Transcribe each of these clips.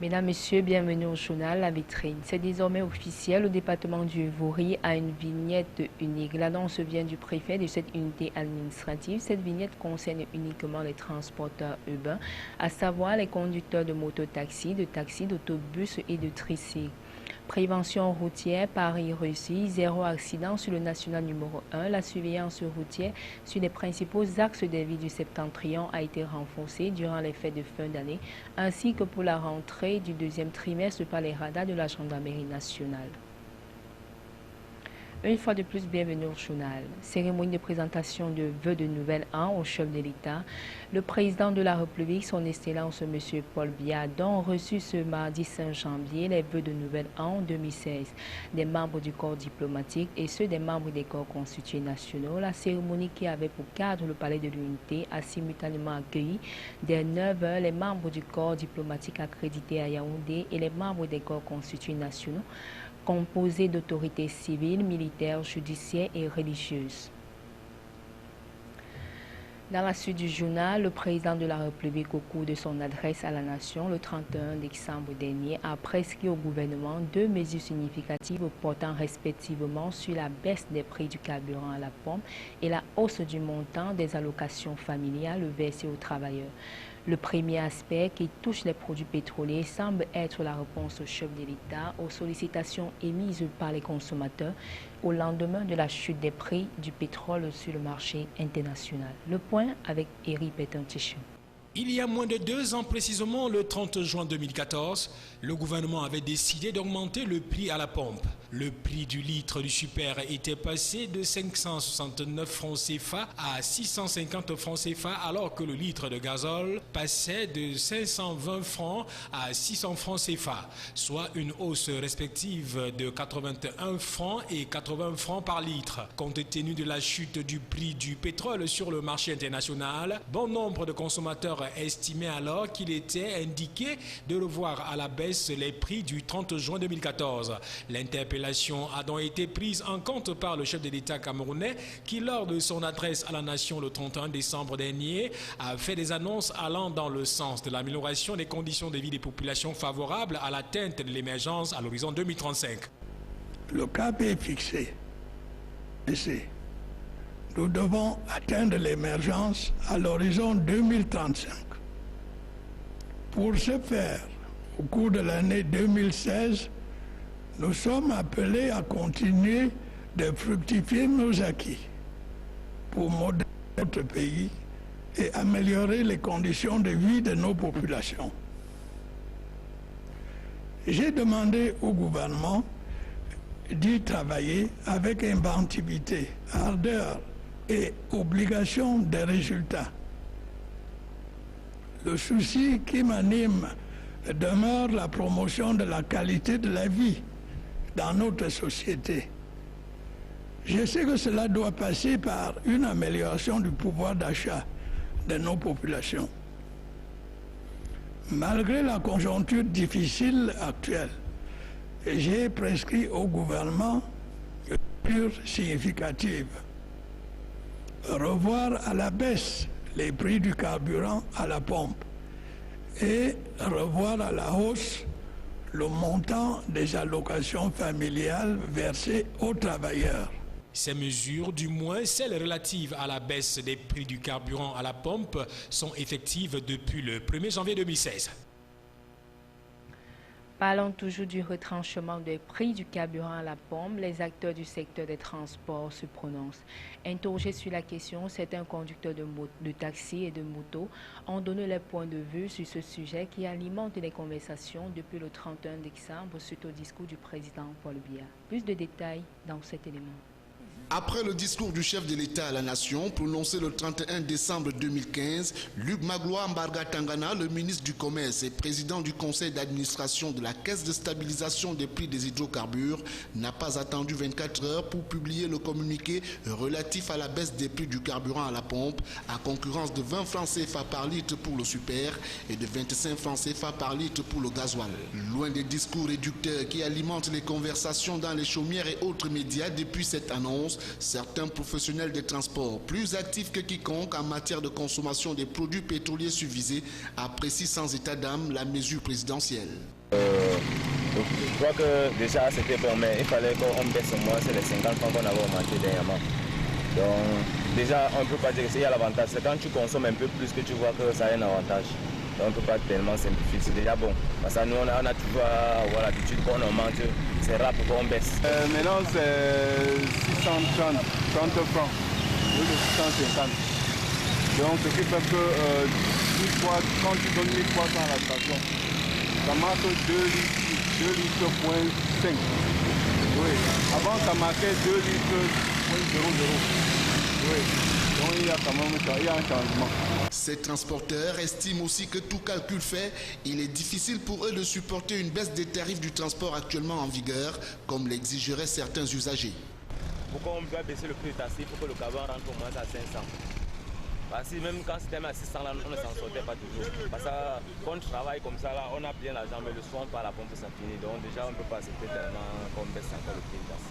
Mesdames, Messieurs, bienvenue au journal La Vitrine. C'est désormais officiel, le département du Vouri a une vignette unique. L'annonce vient du préfet de cette unité administrative. Cette vignette concerne uniquement les transporteurs urbains, à savoir les conducteurs de mototaxi, de taxis, d'autobus et de tricycles. Prévention routière, Paris réussi, zéro accident sur le national numéro 1. La surveillance routière sur les principaux axes des villes du Septentrion a été renforcée durant les fêtes de fin d'année, ainsi que pour la rentrée du deuxième trimestre par les radars de la gendarmerie nationale. Une fois de plus, bienvenue au journal. Cérémonie de présentation de vœux de nouvel an au chef de l'État. Le président de la République, son Excellence M. Paul Biya, dont reçu ce mardi 5 janvier les vœux de nouvel an 2016 des membres du corps diplomatique et ceux des membres des corps constitués nationaux. La cérémonie qui avait pour cadre le palais de l'Unité a simultanément accueilli dès 9h les membres du corps diplomatique accrédité à Yaoundé et les membres des corps constitués nationaux, composé d'autorités civiles, militaires, judiciaires et religieuses. Dans la suite du journal, le président de la République, au cours de son adresse à la nation le 31 décembre dernier, a prescrit au gouvernement deux mesures significatives portant respectivement sur la baisse des prix du carburant à la pompe et la hausse du montant des allocations familiales versées aux travailleurs. Le premier aspect, qui touche les produits pétroliers, semble être la réponse au chef de l'État aux sollicitations émises par les consommateurs au lendemain de la chute des prix du pétrole sur le marché international. Le point avec Éric Pétantichon. Il y a moins de 2 ans précisément, le 30 juin 2014, le gouvernement avait décidé d'augmenter le prix à la pompe. Le prix du litre du super était passé de 569 francs CFA à 650 francs CFA, alors que le litre de gazole passait de 520 francs à 600 francs CFA, soit une hausse respective de 81 francs et 80 francs par litre. Compte tenu de la chute du prix du pétrole sur le marché international, bon nombre de consommateurs estimaient alors qu'il était indiqué de revoir à la baisse les prix du 30 juin 2014. L'interpellation a donc été prise en compte par le chef de l'État camerounais qui, lors de son adresse à la nation le 31 décembre dernier, a fait des annonces allant dans le sens de l'amélioration des conditions de vie des populations favorables à l'atteinte de l'émergence à l'horizon 2035. Le cap est fixé. Nous devons atteindre l'émergence à l'horizon 2035. Pour ce faire, au cours de l'année 2016, nous sommes appelés à continuer de fructifier nos acquis pour moderniser notre pays et améliorer les conditions de vie de nos populations. J'ai demandé au gouvernement d'y travailler avec inventivité, ardeur et obligation de résultats. Le souci qui m'anime demeure la promotion de la qualité de la vie dans notre société. Je sais que cela doit passer par une amélioration du pouvoir d'achat de nos populations. Malgré la conjoncture difficile actuelle, j'ai prescrit au gouvernement une mesure significative. Revoir à la baisse les prix du carburant à la pompe et revoir à la hausse le montant des allocations familiales versées aux travailleurs. Ces mesures, du moins celles relatives à la baisse des prix du carburant à la pompe, sont effectives depuis le 1er janvier 2016. Parlons toujours du retranchement des prix du carburant à la pompe. Les acteurs du secteur des transports se prononcent. Interrogés sur la question, certains conducteurs de taxi et de moto ont donné leur point de vue sur ce sujet qui alimente les conversations depuis le 31 décembre suite au discours du président Paul Biya. Plus de détails dans cet élément. Après le discours du chef de l'État à la nation prononcé le 31 décembre 2015, Luc Magloire Mbarga Tangana, le ministre du Commerce et président du conseil d'administration de la Caisse de stabilisation des prix des hydrocarbures, n'a pas attendu 24 heures pour publier le communiqué relatif à la baisse des prix du carburant à la pompe, à concurrence de 20 francs CFA par litre pour le super et de 25 francs CFA par litre pour le gasoil. Loin des discours réducteurs qui alimentent les conversations dans les chaumières et autres médias depuis cette annonce, dénoncent certains professionnels des transports, plus actifs que quiconque en matière de consommation des produits pétroliers subvisés, apprécient sans état d'âme la mesure présidentielle. Je crois que déjà c'était bon, mais il fallait qu'on baisse au moins les 50 francs qu'on avait augmenté dernièrement. Donc déjà on ne peut pas dire qu'il y a l'avantage, c'est quand tu consommes un peu plus que tu vois que ça a un avantage. Donc on ne peut pas tellement simplifier, c'est déjà bon. Parce que nous on a toujours l'habitude qu'on augmente, c'est rare pour qu'on baisse. Maintenant c'est 630 francs, au lieu de 650. Donc ce qui fait que quand tu donnes 1300 à la station, ça marque 2 litres point 5. Oui. Avant ça marquait 2 litres point 00. Oui. Donc il y a quand même un changement. Ces transporteurs estiment aussi que tout calcul fait, il est difficile pour eux de supporter une baisse des tarifs du transport actuellement en vigueur, comme l'exigeraient certains usagers. Pourquoi on doit baisser le prix du taxi? Il faut que le camion rentre au moins à 500. Parce que même quand c'était à 600, là, on ne s'en sortait pas toujours. Parce que quand on travaille comme ça, là, on a bien l'argent, mais le soir, par la pompe, ça finit. Donc déjà, on ne peut pas accepter tellement qu'on baisse encore le prix du taxi.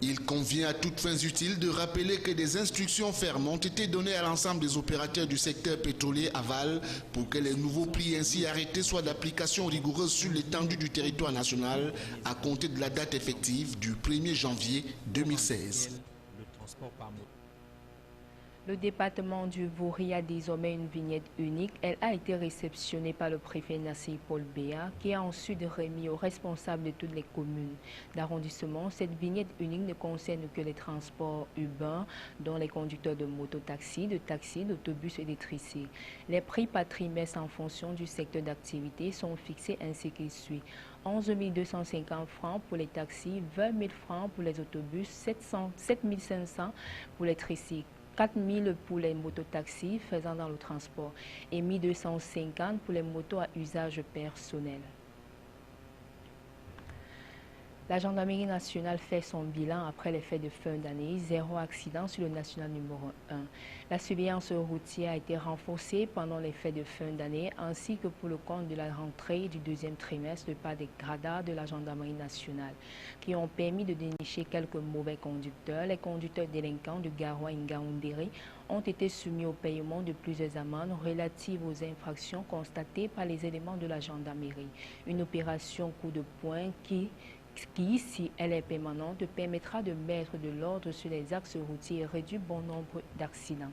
Il convient à toutes fins utiles de rappeler que des instructions fermes ont été données à l'ensemble des opérateurs du secteur pétrolier aval pour que les nouveaux prix ainsi arrêtés soient d'application rigoureuse sur l'étendue du territoire national à compter de la date effective du 1er janvier 2016. Le département du Vouri a désormais une vignette unique. Elle a été réceptionnée par le préfet Nassir Paul Béa, qui a ensuite remis aux responsables de toutes les communes d'arrondissement. Cette vignette unique ne concerne que les transports urbains, dont les conducteurs de mototaxi, d'autobus et des tricycles. Les prix par trimestre en fonction du secteur d'activité sont fixés ainsi qu'il suit. 11 250 francs pour les taxis, 20 000 francs pour les autobus, 7 500 pour les tricycles, 4 000 pour les mototaxis faisant dans le transport et 1 250 pour les motos à usage personnel. La gendarmerie nationale fait son bilan après les fêtes de fin d'année. 0 accident sur le national numéro 1. La surveillance routière a été renforcée pendant les fêtes de fin d'année ainsi que pour le compte de la rentrée du deuxième trimestre par des gradats de la gendarmerie nationale qui ont permis de dénicher quelques mauvais conducteurs. Les conducteurs délinquants de Garoua et Ngaoundéré ont été soumis au paiement de plusieurs amendes relatives aux infractions constatées par les éléments de la gendarmerie. Une opération coup de poing qui, si elle est permanente, permettra de mettre de l'ordre sur les axes routiers et réduire bon nombre d'accidents.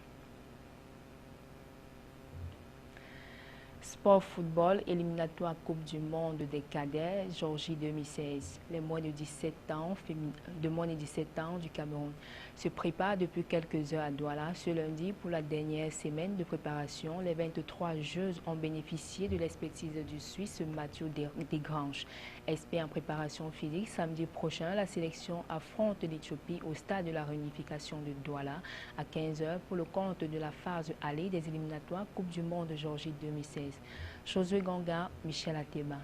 Sport football, éliminatoire Coupe du Monde des cadets, Géorgie 2016. Les moins de 17 ans du Cameroun se préparent depuis quelques heures à Douala. Ce lundi, pour la dernière semaine de préparation, les 23 joueuses ont bénéficié de l'expertise du Suisse Mathieu Desgranges. Expert en préparation physique, samedi prochain, la sélection affronte l'Éthiopie au stade de la réunification de Douala à 15h pour le compte de la phase allée des éliminatoires Coupe du Monde Géorgie 2016. Josué Ganga, Michel Ateba.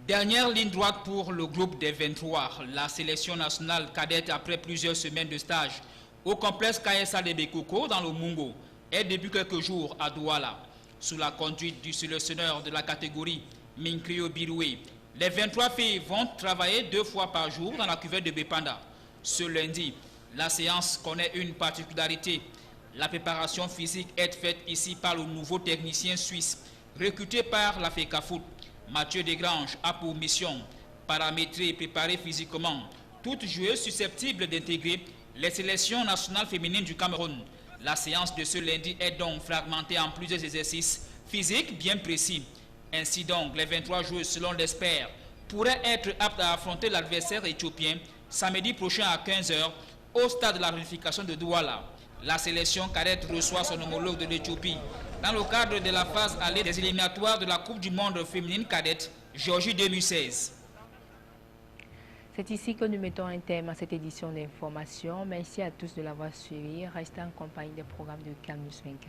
Dernière ligne droite pour le groupe des 23, la sélection nationale cadette après plusieurs semaines de stage au complexe KSA de Bekoko dans le Mungo est depuis quelques jours à Douala. Sous la conduite du sélectionneur de la catégorie Minkrio Biroué, les 23 filles vont travailler 2 fois par jour dans la cuvette de Bepanda. Ce lundi, la séance connaît une particularité. La préparation physique est faite ici par le nouveau technicien suisse recruté par la FECAFOOT. Mathieu Desgranges a pour mission paramétrer et préparer physiquement toute joueuse susceptible d'intégrer les sélections nationales féminines du Cameroun. La séance de ce lundi est donc fragmentée en plusieurs exercices physiques bien précis. Ainsi donc, les 23 joueuses, selon l'expert, pourraient être aptes à affronter l'adversaire éthiopien samedi prochain à 15h au stade de la réunification de Douala. La sélection cadette reçoit son homologue de l'Éthiopie dans le cadre de la phase allée des éliminatoires de la Coupe du Monde féminine cadette Géorgie 2016. C'est ici que nous mettons un terme à cette édition d'information. Merci à tous de l'avoir suivi. Restez en compagnie des programmes de Canal 24.